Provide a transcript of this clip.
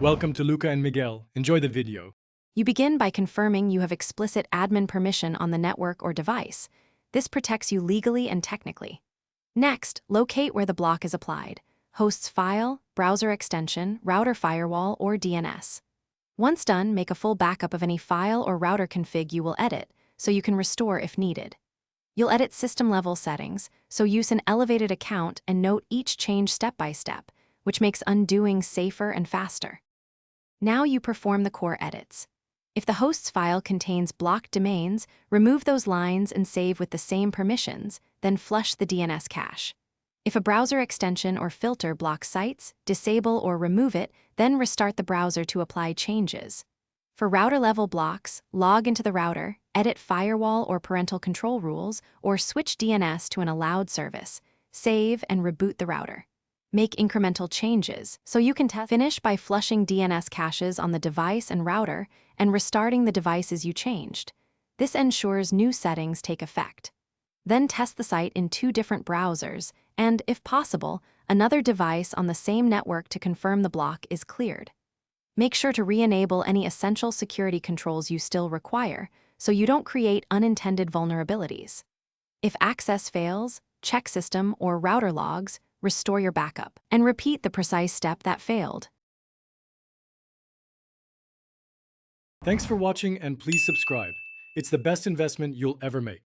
Welcome to Luca and Miguel. Enjoy the video. You begin by confirming you have explicit admin permission on the network or device. This protects you legally and technically. Next, locate where the block is applied: host's file, browser extension, router firewall, or DNS. Once done, make a full backup of any file or router config you will edit, so you can restore if needed. You'll edit system-level settings, so use an elevated account and note each change step by step, which makes undoing safer and faster. Now you perform the core edits. If the host's file contains blocked domains, remove those lines and save with the same permissions, then flush the DNS cache. If a browser extension or filter blocks sites, disable or remove it, then restart the browser to apply changes. For router-level blocks, log into the router, edit firewall or parental control rules, or switch DNS to an allowed service. Save and reboot the router. Make incremental changes, so you can finish by flushing DNS caches on the device and router and restarting the devices you changed. This ensures new settings take effect. Then test the site in 2 different browsers and, if possible, another device on the same network to confirm the block is cleared. Make sure to re-enable any essential security controls you still require, so you don't create unintended vulnerabilities. If access fails, check system or router logs, restore your backup, and repeat the precise step that failed. Thanks for watching and please subscribe. It's the best investment you'll ever make.